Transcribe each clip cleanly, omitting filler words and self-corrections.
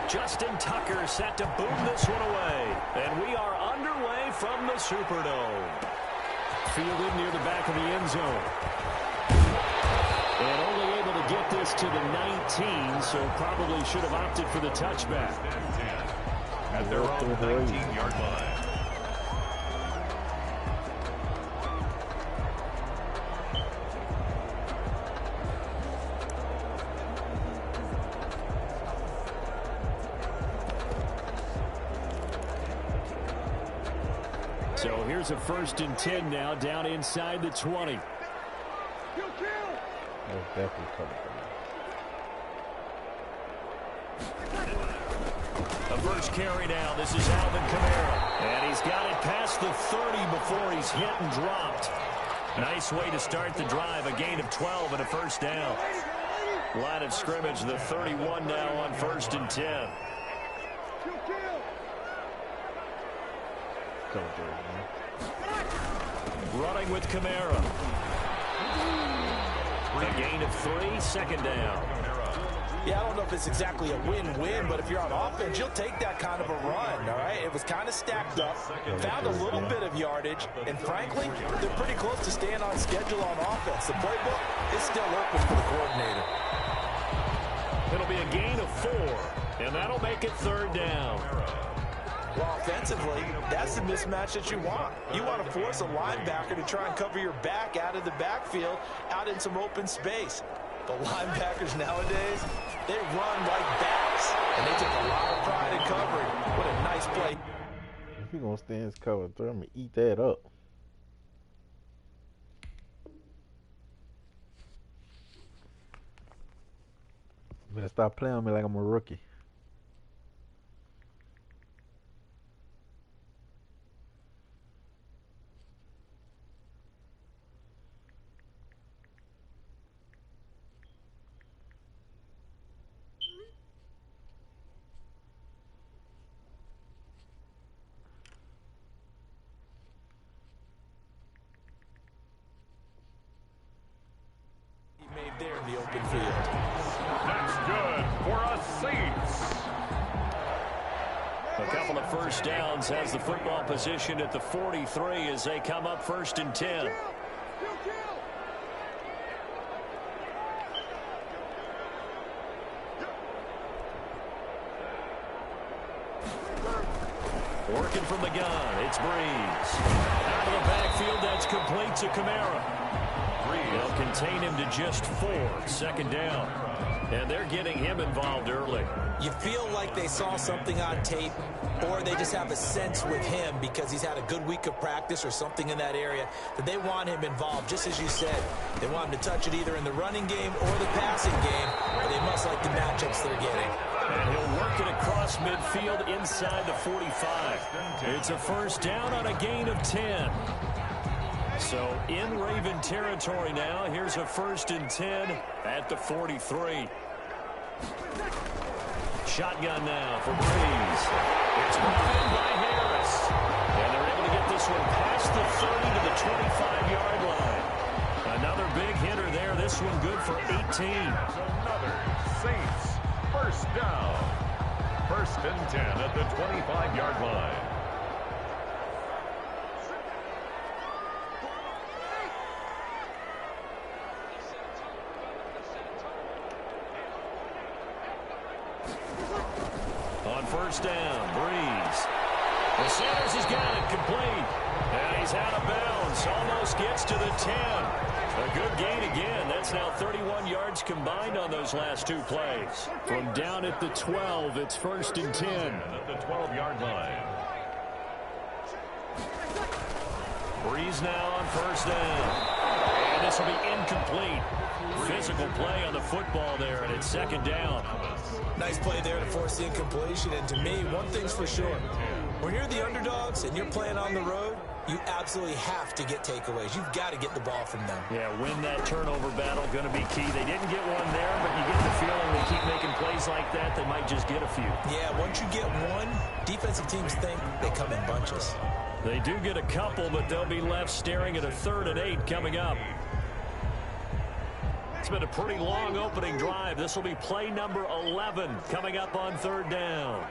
Justin Tucker set to boom this one away. And we are underway from the Superdome. Fielded near the back of the end zone. And only able to get this to the 19, so probably should have opted for the touchback. At their own 19-yard line. So here's a 1st and 10 now, down inside the 20. That's definitely coming from A first carry now. This is Alvin Kamara. And he's got it past the 30 before he's hit and dropped. Nice way to start the drive. A gain of 12 and a first down. Line of scrimmage, the 31 now on 1st and 10. Running with Kamara. A gain of 3, 2nd down. Yeah, I don't know if it's exactly a win-win, but if you're on offense, you'll take that kind of a run, all right? It was kind of stacked up, found a little bit of yardage, and frankly, they're pretty close to staying on schedule on offense. The playbook is still open for the coordinator. It'll be a gain of 4, and that'll make it 3rd down. Well, offensively, that's the mismatch that you want. You want to force a linebacker to try and cover your back out of the backfield, out in some open space. The linebackers nowadays, they run like backs, and they take a lot of pride in covering. What a nice play. If you're going to stand his cover 3, I'm going to eat that up. You better stop playing with me like I'm a rookie. There in the open field. That's good for a seat. A couple of first downs has the football position at the 43 as they come up 1st and 10. Working from the gun, it's Breeze. Out of the backfield, that's complete to Kamara. They'll contain him to just 4, 2nd down. And they're getting him involved early. You feel like they saw something on tape, or they just have a sense with him because he's had a good week of practice or something in that area that they want him involved. Just as you said, they want him to touch it either in the running game or the passing game, or they must like the matchups they're getting. And he'll work it across midfield inside the 45. It's a first down on a gain of 10. So in Raven territory now. Here's a 1st and 10 at the 43. Shotgun now for Breeze. It's brought in by Harris. And they're able to get this one past the 30 to the 25-yard line. Another big hitter there. This one good for 18. Another Saints first down. 1st and 10 at the 25-yard line. On 1st down, Breeze. And Sanders has got it complete. And he's out of bounds. Almost gets to the 10. A good gain again. That's now 31 yards combined on those last 2 plays. From down at the 12, it's 1st and 10. At the 12-yard line. Breeze now on 1st down. And this will be incomplete. Physical play on the football there, and it's 2nd down. Nice play there to force the incompletion. And to me, one thing's for sure. When you're the underdogs and you're playing on the road, you absolutely have to get takeaways. You've got to get the ball from them. Yeah, win that turnover battle, going to be key. They didn't get one there, but you get the feeling they keep making plays like that, they might just get a few. Yeah, once you get one, defensive teams think they come in bunches. They do get a couple, but they'll be left staring at a 3rd and 8 coming up. It's been a pretty long opening drive. This will be play number 11 coming up on third down.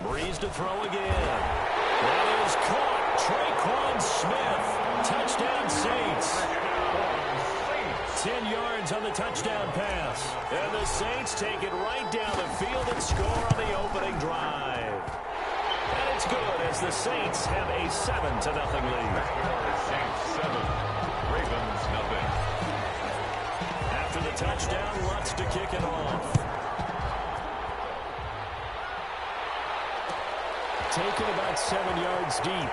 Breeze to throw again. That is caught. Traquan Smith. Touchdown Saints. 10 yards on the touchdown pass. And the Saints take it right down the field and score on the opening drive. And it's good as the Saints have a 7-0 lead. Saints 7, Ravens nothing. After the touchdown, Lutz to kick it off. Taken about 7 yards deep.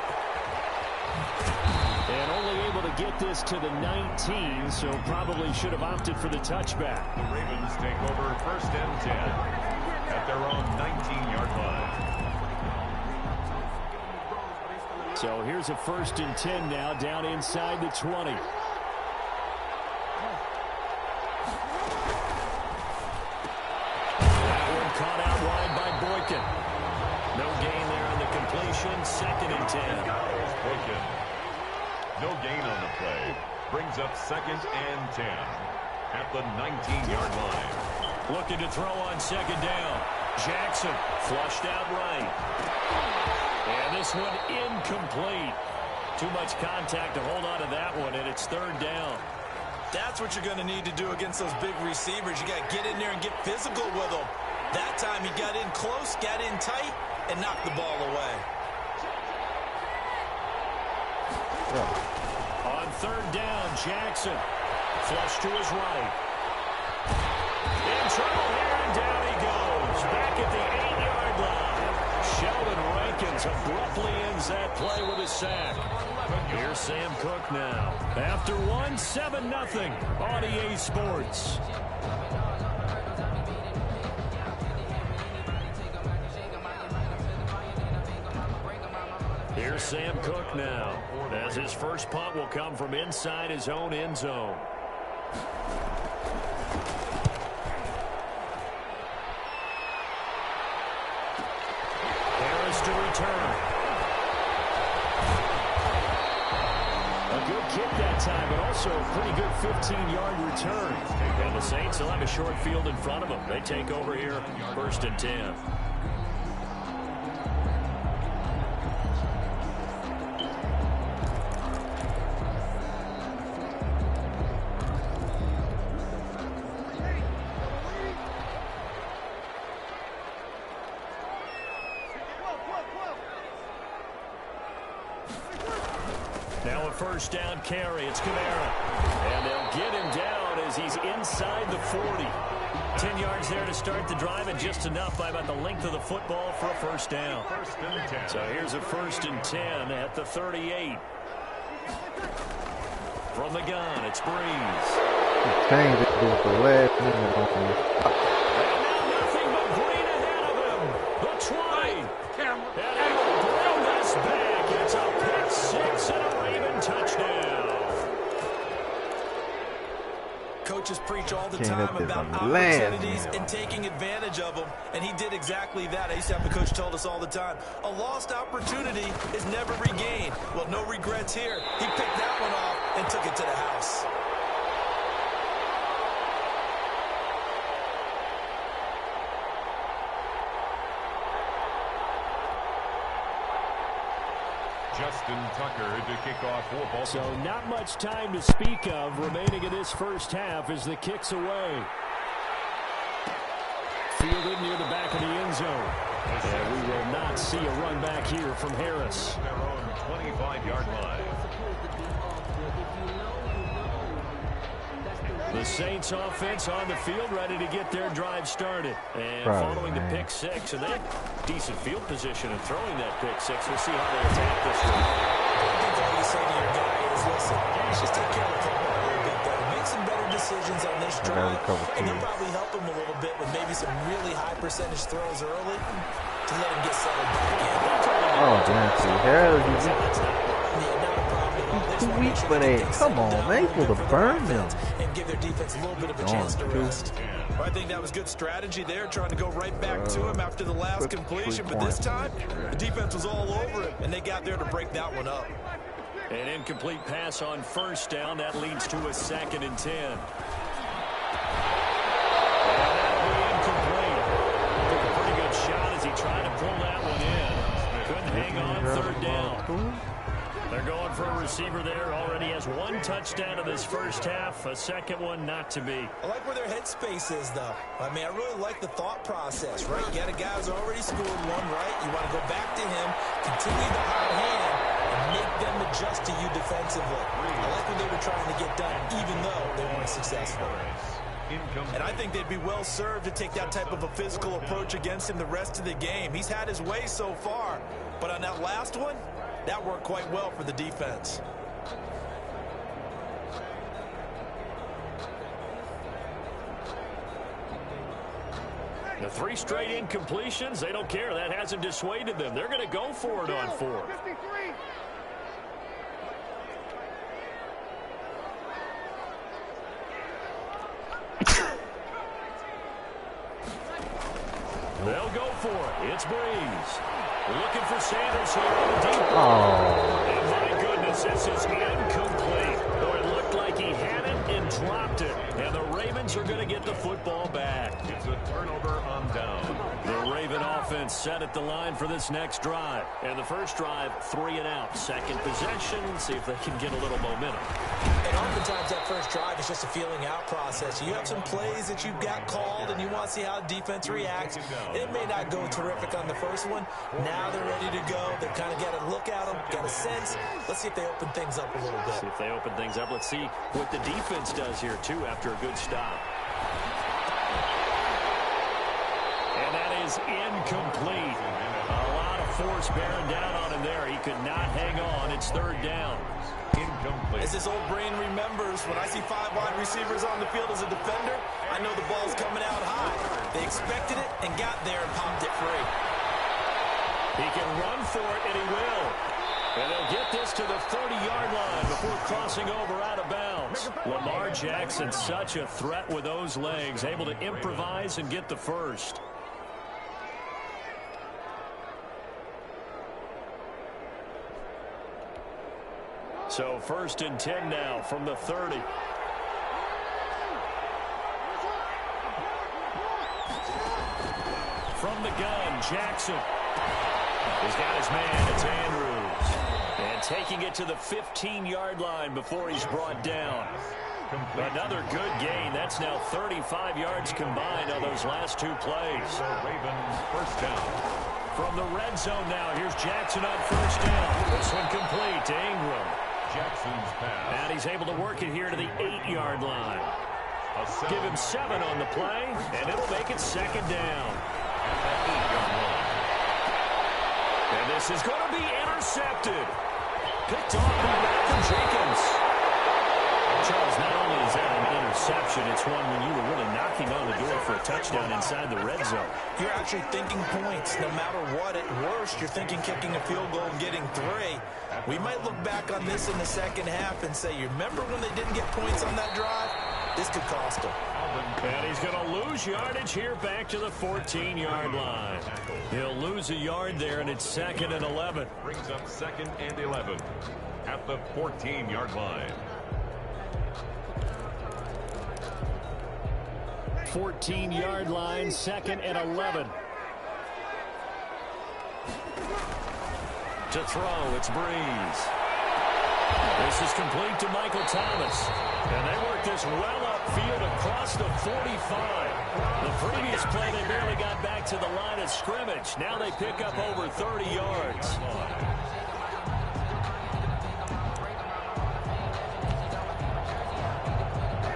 And only able to get this to the 19, so probably should have opted for the touchback. The Ravens take over 1st and 10 at their own 19-yard line. So here's a 1st and 10 now, down inside the 20. That one caught out wide by Boykin. No gain there on the completion. 2nd and 10. Boykin. No gain on the play. Brings up 2nd and 10 at the 19-yard line. Looking to throw on 2nd down. Jackson flushed out right. And this one incomplete. Too much contact to hold on to that one, and it's 3rd down. That's what you're going to need to do against those big receivers. You got to get in there and get physical with them. That time he got in close, got in tight, and knocked the ball away. On 3rd down, Jackson. Flush to his right. In trouble here, and down he goes. Back at the 8-yard line. Sheldon Rankins abruptly ends that play with a sack. Here's Sam Cook now. After 7-0 on EA Sports. Here's Sam Cook now, as his first punt will come from inside his own end zone. Harris to return. A good kick that time, but also a pretty good 15-yard return. And the Saints will have a short field in front of them. They take over here, 1st and 10. Now a 1st down carry. It's Kamara. And they'll get him down as he's inside the 40. 10 yards there to start the drive, and just enough by about the length of the football for a 1st down. 1st and 10. So here's a 1st and 10 at the 38. From the gun, it's Breeze. Change it to the last minute on And now nothing but green ahead of him. The 20. And he will bring this back. It's a pick 6 and a Raven touchdown. Coaches preach all the time about opportunities and taking advantage of them, and he did exactly that. I used to have a coach told us all the time, a lost opportunity is never regained. Well, no regrets here. He picked that one off and took it to the house. Justin Tucker to kick off for Baltimore. So not much time to speak of remaining in this first half as the kick's away. Fielded near the back of the end zone. And we will not see a run back here from Harris. Their own 25-yard line. The Saints offense on the field, ready to get their drive started. And following the pick 6, and they have decent field position in throwing that pick 6. We'll see how they attack this one. I think all you say to your guy is, listen, just take care of the football a little bit better. Make some better decisions on this drive, and they'll probably help him a little bit with maybe some really high percentage throws early to let him get settled back in. Oh, damn, see, Harris, he's too weak for that. Come on, man, you supposed to burn them. And give their defense a little bit of a chance to rest. I think that was good strategy there, trying to go right back to him after the last completion. But this time, the defense was all over him, and they got there to break that one up. An incomplete pass on first down. That leads to a 2nd and 10. And that'll be incomplete. Took a pretty good shot as he tried to pull that one in. Couldn't hang on 3rd down. They're going for a receiver there. Already has 1 touchdown in this first half. A second one not to be. I like where their headspace is, though. I mean, I really like the thought process, right? You got a guy who's already scored one, right? You want to go back to him, continue the hot hand, and make them adjust to you defensively. I like what they were trying to get done, even though they weren't successful. And I think they'd be well served to take that type of a physical approach against him the rest of the game. He's had his way so far, but on that last one, that worked quite well for the defense. The 3 straight incompletions, they don't care. That hasn't dissuaded them. They're going to go for it on 4th. They'll go for it. It's Breeze. Looking for Sanders here on the deep. And my goodness, this is incomplete. Boy, it looked like he had it and dropped it. And the Ravens are going to get the football back. It's a turnover on down. The Raven offense set at the line for this next drive. And the first drive, 3 and out. Second possession, see if they can get a little momentum. And oftentimes that first drive is just a feeling out process. You have some plays that you've got called and you want to see how defense reacts. It may not go terrific on the first one. Now they're ready to go. They've kind of got a look at them, got a sense. Let's see if they open things up a little bit. See if they open things up. Let's see what the defense does here, too, after a good stop. And that is incomplete. A lot of force bearing down on him there. He could not hang on. It's 3rd down. Incomplete. As this old brain remembers, when I see 5 wide receivers on the field as a defender, I know the ball's coming out high. They expected it and got there and popped it free. He can run for it, and he will. And they'll get this to the 30-yard line before crossing over out of bounds. Lamar Jackson, such a threat with those legs, able to improvise and get the first. So 1st and 10 now from the 30. From the gun, Jackson. He's got his man. It's Andrews. And taking it to the 15-yard line before he's brought down. Another good gain. That's now 35 yards combined on those last 2 plays. Ravens first down. From the red zone now, here's Jackson on first down. This one complete to Ingram. Jackson's pass. And he's able to work it here to the 8-yard line. Give him 7 on the play, and it'll make it 2nd down. And this is going to be intercepted. Picked off by Malcolm Jenkins. Charles, not only is that an interception, it's one when you were really knocking on the door for a touchdown inside the red zone. You're actually thinking points. No matter what, at worst, you're thinking kicking a field goal and getting 3. We might look back on this in the second half and say, you remember when they didn't get points on that drive? This could cost them. And he's going to lose yardage here back to the 14-yard line. He'll lose a yard there, and it's 2nd and 11. Brings up 2nd and 11 at the 14-yard line. 14-yard line, 2nd and 11. To throw, it's Breeze. This is complete to Michael Thomas. And they work this well upfield across the 45. The previous play, they barely got back to the line of scrimmage. Now they pick up over 30 yards.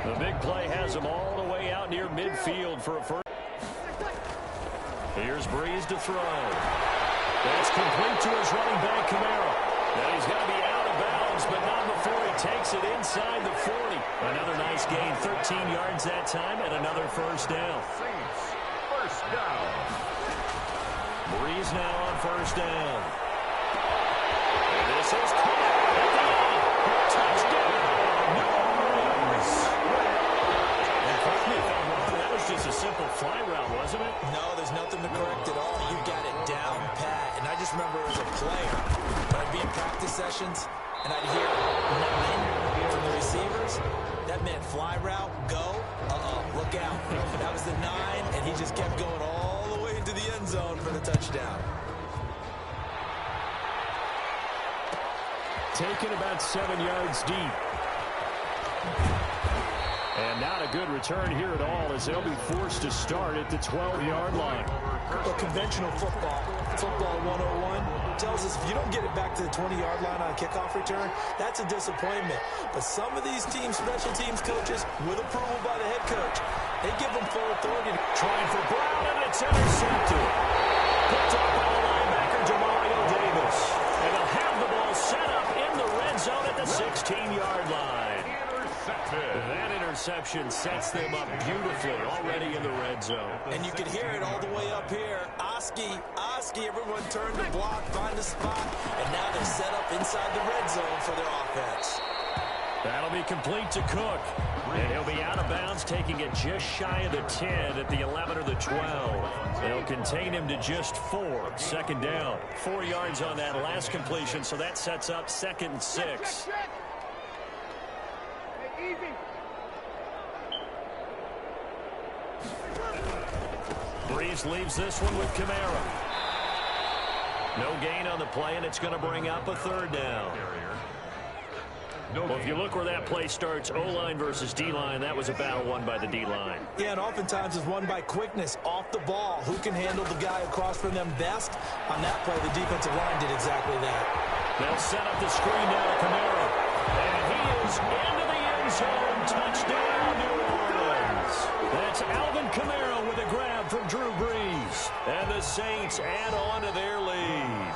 The big play has them all the way out near midfield for a first. Here's Breeze to throw. That's complete to his running back, Kamara. Now he's got to be out of bounds, but not before he takes it inside the 40. Another nice gain, 13 yards that time, and another first down. Saints, first down. Breeze now on first down. And this is caught at the end. Touchdown, New Orleans. And correct me if I'm wrong, that was just a fly route, go. Look out. That was the 9, and he just kept going all the way into the end zone for the touchdown. Taken about 7 yards deep. And not a good return here at all, as they'll be forced to start at the 12-yard line. Well, conventional football 101, tells us if you don't get it back to the 20-yard line on a kickoff return, that's a disappointment. But some of these teams, special teams coaches, with approval by the head coach, they give them full authority. Trying for Brown, and it's intercepted. Picked up by the linebacker, Demario Davis. And they'll have the ball set up in the red zone at the 16-yard line. That interception sets them up beautifully already in the red zone. And you can hear it all the way up here. Oski, everyone turned to block, find a spot, and now they're set up inside the red zone for their offense. That'll be complete to Cook. And he'll be out of bounds, taking it just shy of the 10 at the 11 or the 12. They'll contain him to just 4. Second down. 4 yards on that last completion, so that sets up 2nd and 6. Breeze leaves this one with Kamara. No gain on the play, and it's going to bring up a 3rd down. Well, if you look where that play starts, O-line versus D-line, that was a battle won by the D-line. Yeah, and oftentimes it's won by quickness off the ball. Who can handle the guy across from them best? On that play, the defensive line did exactly that. They'll set up the screen now to Kamara. And he is into the end zone. Touchdown, New Orleans. That's Alvin Kamara with a grab from Drew Brees. And the Saints add on to their lead.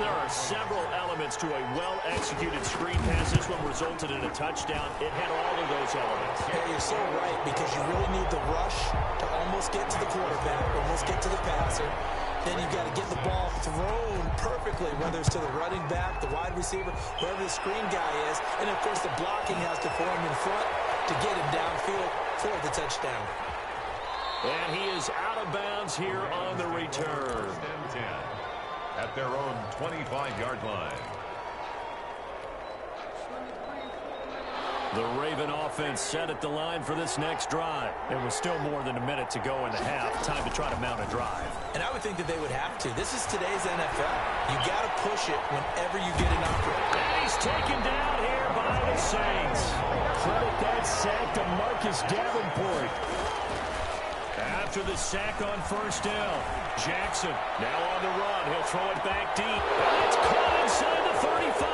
There are several elements to a well-executed screen pass. This one resulted in a touchdown. It had all of those elements. Yeah, you're so right, because you really need the rush to almost get to the quarterback, almost get to the passer. Then you've got to get the ball thrown perfectly, whether it's to the running back, the wide receiver, wherever the screen guy is. And, of course, the blocking has to form in front to get him downfield for the touchdown. And he is out of bounds here on the return. At their own 25-yard line. The Raven offense set at the line for this next drive. There was still more than a minute to go in the half. Time to try to mount a drive. And I would think that they would have to. This is today's NFL. You got to push it whenever you get an opportunity. And he's taken down here by the Saints. Credit that sack to Marcus Davenport. After the sack on 1st down, Jackson now on the run. He'll throw it back deep. And it's caught inside the 35.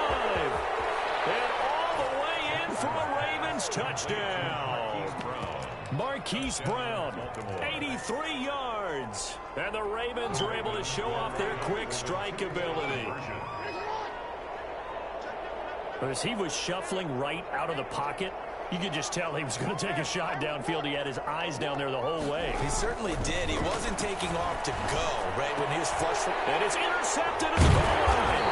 And all the way in for a Ravens touchdown. Marquise Brown, 83 yards. And the Ravens are able to show off their quick strike ability. As he was shuffling right out of the pocket, you could just tell he was going to take a shot downfield. He had his eyes down there the whole way. He certainly did. He wasn't taking off to go, right, when he was flushed. And it's intercepted at the goal line.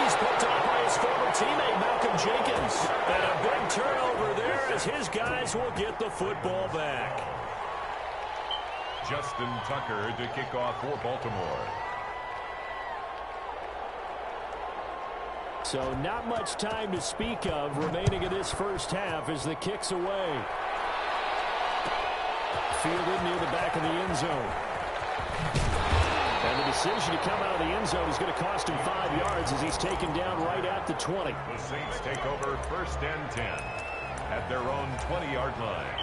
He's picked up by his former teammate, Malcolm Jenkins. And a big turnover there as his guys will get the football back. Justin Tucker to kick off for Baltimore. So not much time to speak of remaining in this first half as the kick's away. Fielded near the back of the end zone. And the decision to come out of the end zone is going to cost him 5 yards as he's taken down right at the 20. The Saints take over 1st and 10 at their own 20-yard line.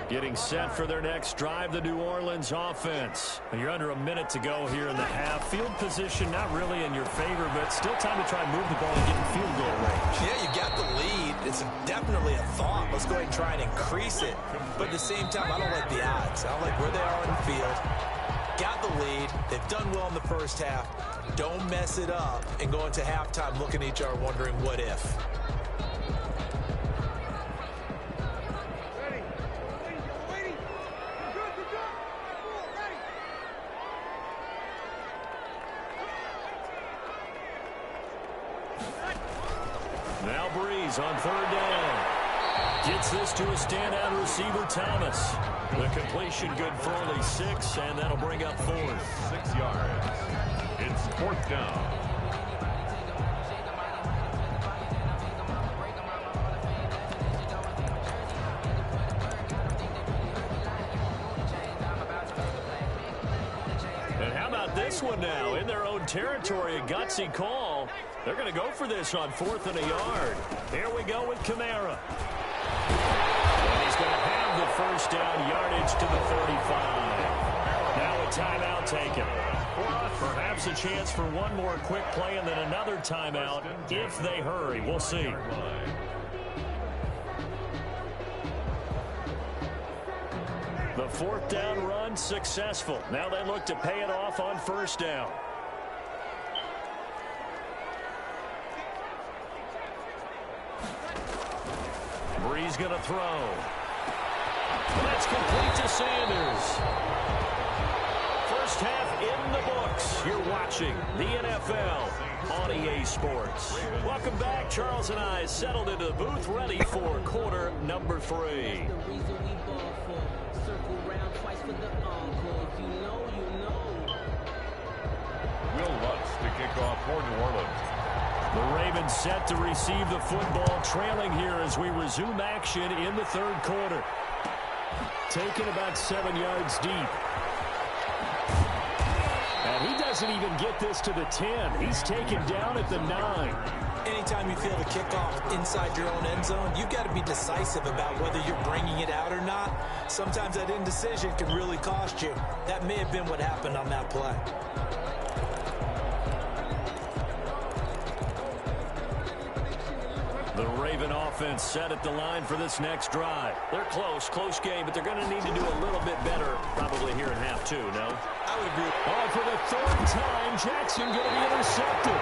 Getting set for their next drive, the New Orleans offense. And you're under a minute to go here in the half. Field position not really in your favor, but still time to try and move the ball and get in field goal range. Yeah, you got the lead. It's definitely a thought. Let's go ahead and try and increase it. But at the same time, I don't like the odds. I don't like where they are on the field. Got the lead. They've done well in the first half. Don't mess it up and go into halftime looking at each other wondering what if. Now Breeze on 3rd down. Gets this to a standout receiver, Thomas. The completion good for only 6, and that'll bring up 4th. 6 yards. It's 4th down. And how about this one now? In their own territory, a gutsy call. They're going to go for this on 4th and a yard. Here we go with Kamara. And he's going to have the first down, yardage to the 35. Now a timeout taken. Perhaps a chance for one more quick play and then another timeout if they hurry. We'll see. The 4th down run successful. Now they look to pay it off on 1st down. Brees going to throw. That's complete to Sanders. First half in the books. You're watching the NFL on EA Sports. Welcome back. Charles and I settled into the booth ready for quarter number 3. Will Lutz to kick off for New Orleans. The Ravens set to receive the football, trailing here as we resume action in the 3rd quarter. Taken about 7 yards deep. And he doesn't even get this to the 10. He's taken down at the 9. Anytime you feel the kickoff inside your own end zone, you've got to be decisive about whether you're bringing it out or not. Sometimes that indecision can really cost you. That may have been what happened on that play. The Raven offense set at the line for this next drive. They're close game, but they're going to need to do a little bit better probably here in half 2, no? I would agree. Oh, for the 3rd time, Jackson going to be intercepted.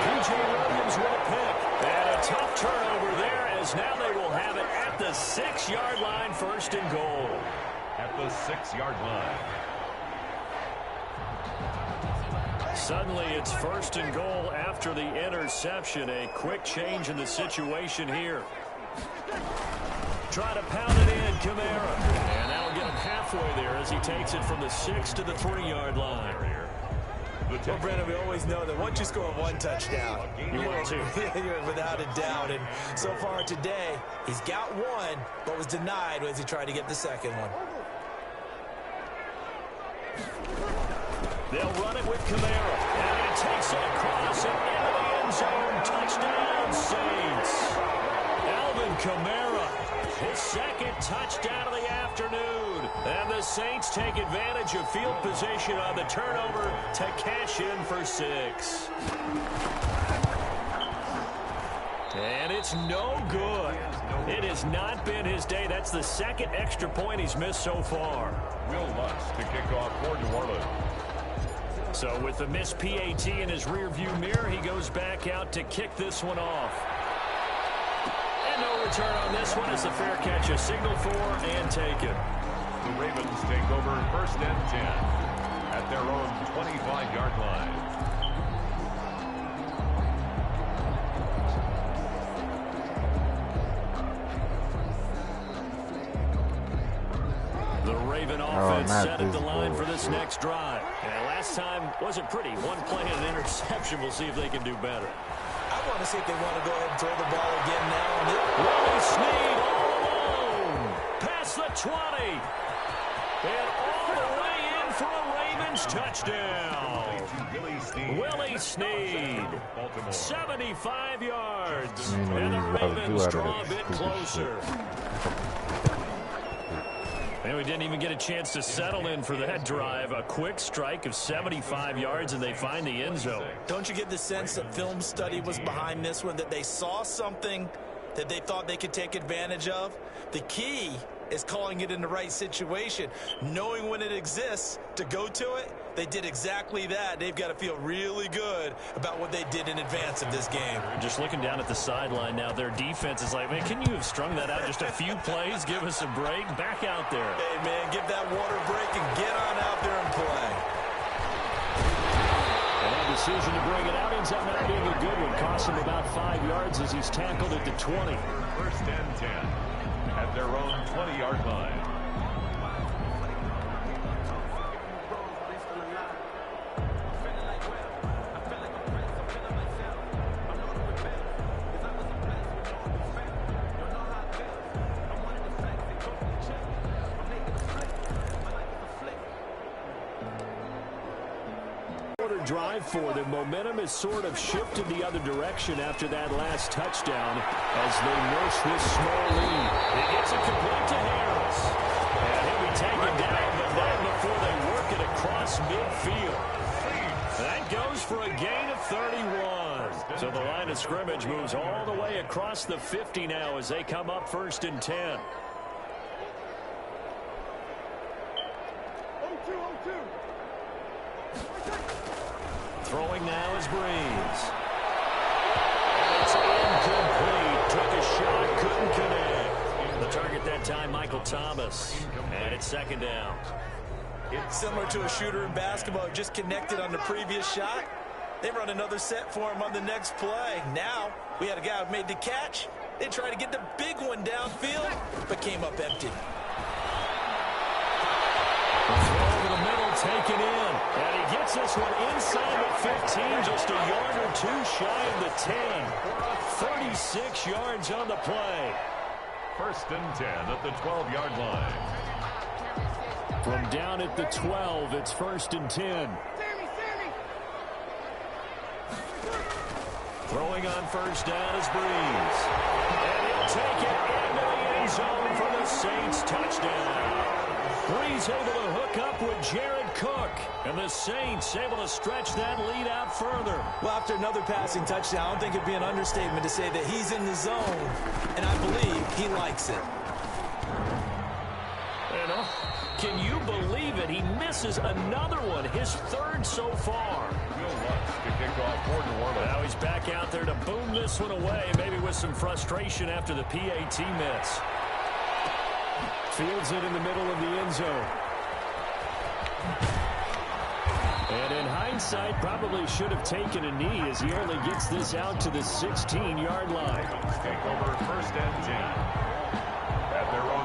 P.J. Williams with a pick. And a tough turnover there as now they will have it at the 6-yard line, 1st and goal. At the 6-yard line. Suddenly it's 1st and goal after the interception. A quick change in the situation here. Try to pound it in, Kamara. And that'll get him halfway there as he takes it from the 6 to the 3-yard line. Well, Brandon, we always know that once you score 1 touchdown, you want to. You're without a doubt. And so far today, he's got 1, but was denied as he tried to get the 2nd one. They'll run it with Kamara. And he takes it across and into the end zone. Touchdown, Saints. Alvin Kamara, his 2nd touchdown of the afternoon. And the Saints take advantage of field position on the turnover to cash in for 6. And it's no good. It has not been his day. That's the 2nd extra point he's missed so far. Will Lutz to kick off for New Orleans. So with the missed PAT in his rearview mirror, he goes back out to kick this one off. And no return on this one as the fair catch, a signal for and taken. The Ravens take over 1st and 10 at their own 25-yard line. The Raven offense set at the line for this next drive. And last time wasn't pretty. 1 play and an interception. We'll see if they can do better. I want to see if they want to go ahead and throw the ball again now. Willie Snead all alone. Past the 20. And all the way in for a Ravens touchdown. Willie Snead. 75 yards. And the Ravens draw a bit closer. And we didn't even get a chance to settle in for that drive. A quick strike of 75 yards, and they find the end zone. Don't you get the sense that film study was behind this one, that they saw something that they thought they could take advantage of? The key is calling it in the right situation, knowing when it exists to go to it. They did exactly that. They've got to feel really good about what they did in advance of this game. Just looking down at the sideline now, their defense is like, man, can you have strung that out just a few plays? Give us a break. Back out there. Hey, man, give that water break and get on out there and play. And that decision to bring it out ends up not being a good one. Costs him about 5 yards as he's tackled at the 20. 1st and 10. their own 20-yard line. Drive for them. Momentum has sort of shifted the other direction after that last touchdown as they nurse this small lead. He gets it complete to Harris. And he'll be taken down, but not before they work it across midfield. That goes for a gain of 31. So the line of scrimmage moves all the way across the 50 now as they come up 1st and 10. Throwing now is Breeze. It's incomplete. Took a shot, couldn't connect. The target that time, Michael Thomas. And it's 2nd down. It's similar to a shooter in basketball who just connected on the previous shot. They run another set for him on the next play. Now, we had a guy who made the catch. They tried to get the big one downfield, but came up empty. Throw over the middle, taken in. And he gets this one inside the 15, just a yard or two shy of the 10. 36 yards on the play. 1st and 10 at the 12-yard line. From down at the 12, it's 1st and 10. Throwing on 1st down is Breeze. And he'll take it into the end zone for the Saints touchdown. Breeze able to hook up with Jared Cook. And the Saints able to stretch that lead out further. Well, after another passing touchdown, I don't think it'd be an understatement to say that he's in the zone. And I believe he likes it. And can you believe it? He misses another one, his 3rd so far. Will Lutz to kick off for New Orleans. Now he's back out there to boom this one away, maybe with some frustration after the PAT miss. Fields it in the middle of the end zone. And in hindsight, probably should have taken a knee as he only gets this out to the 16-yard line. Take over 1st and 10.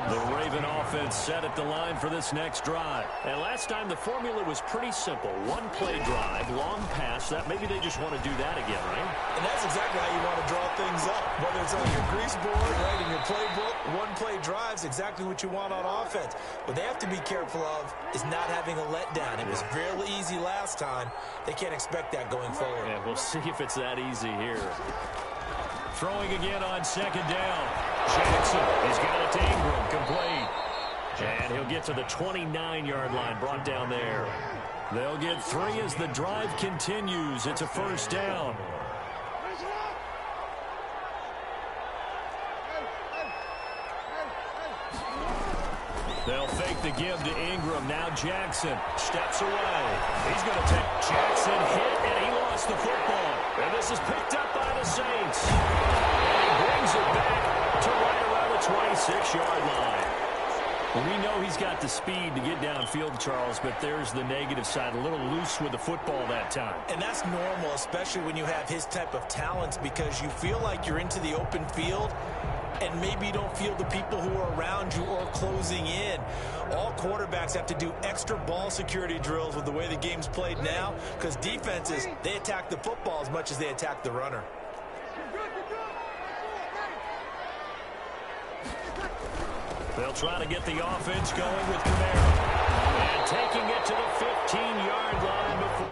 The Raven offense set at the line for this next drive. And last time the formula was pretty simple. One-play drive, long pass. That maybe they just want to do that again, right? And that's exactly how you want to draw things up. Whether it's on your grease board, right, in your playbook, one-play drives exactly what you want on offense. What they have to be careful of is not having a letdown. It was fairly easy last time. They can't expect that going forward. Yeah, we'll see if it's that easy here. Throwing again on 2nd down. Jackson, he's got it to Ingram, complete. And he'll get to the 29-yard line, brought down there. They'll get 3 as the drive continues. It's a 1st down. They'll fake the give to Ingram. Now Jackson steps away. He's going to take Jackson hit, and he lost the football. And this is picked up by the Saints. And he brings it back to right around the 26-yard line. Well, we know he's got the speed to get downfield, Charles, but there's the negative side. A little loose with the football that time. And that's normal, especially when you have his type of talents, because you feel like you're into the open field, and maybe you don't feel the people who are around you or closing in. All quarterbacks have to do extra ball security drills with the way the game's played now, because defenses, they attack the football as much as they attack the runner. They'll try to get the offense going with Kamara. And taking it to the 15-yard line before.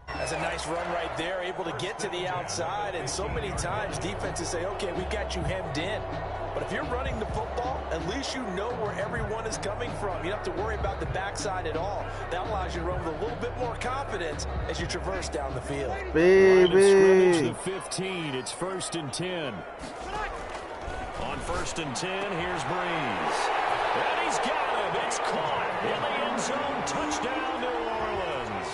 That's a nice run right there, able to get to the outside, and so many times defenses say, okay, we got you hemmed in. But if you're running the football, at least you know where everyone is coming from. You don't have to worry about the backside at all. That allows you to run with a little bit more confidence as you traverse down the field. Baby. The 15, it's 1st and 10. On 1st and 10, here's Breeze. And he's got him. It's caught in the end zone. Touchdown, New Orleans.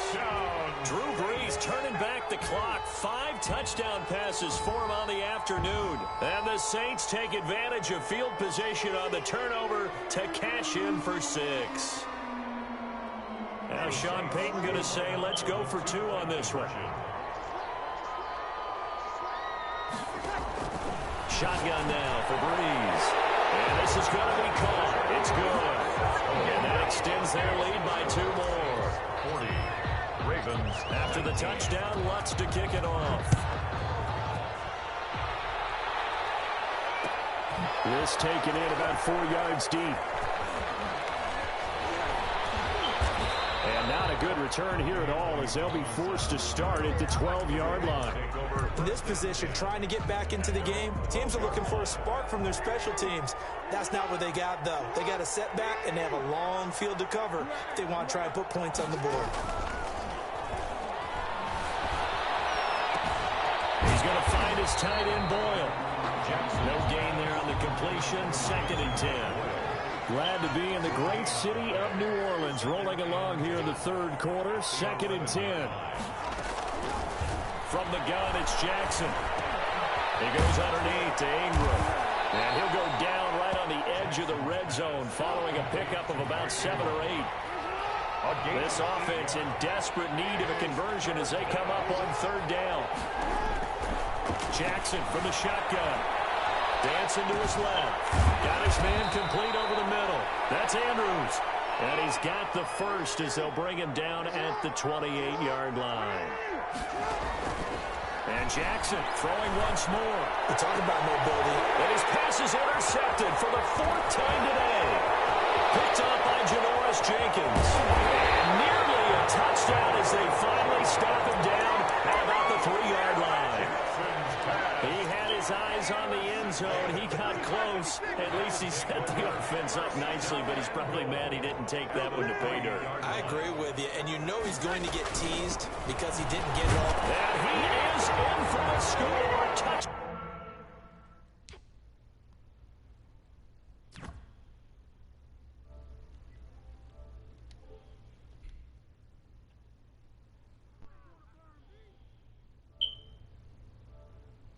Drew Brees turning back the clock. 5 touchdown passes for him on the afternoon. And the Saints take advantage of field position on the turnover to cash in for 6. Now Sean Payton going to say, let's go for 2 on this one. Shotgun now for Breeze. And this is going to be caught. It's good. And that extends their lead by 2 more. 40. Ravens. After the touchdown, Lutz to kick it off. This taken in about 4 yards deep. And not a good return here at all as they'll be forced to start at the 12-yard line. In this position, trying to get back into the game, teams are looking for a spark from their special teams. That's not what they got, though. They got a setback, and they have a long field to cover if they want to try and put points on the board. He's going to find his tight end, Boyle. No gain there on the completion. 2nd and 10. Glad to be in the great city of New Orleans. Rolling along here in the 3rd quarter. 2nd and 10. From the gun, it's Jackson. He goes underneath to Ingram. And he'll go down right on the edge of the red zone following a pickup of about 7 or 8. This offense in desperate need of a conversion as they come up on 3rd down. Jackson from the shotgun. Dancing to his left. Got his man complete over the middle. That's Andrews. And he's got the first as they'll bring him down at the 28-yard line. And Jackson throwing once more. We're talking about mobility. And his pass is intercepted for the 4th time today. Picked up by Janoris Jenkins. And nearly a touchdown as they finally stop him down at about the 3-yard line. He had his eyes on the end zone. He got close. At least he set the offense up nicely, but he's probably mad he didn't take that one to pay dirt. I agree with you, and you know he's going to get teased because he didn't get it all. And he is in for the score.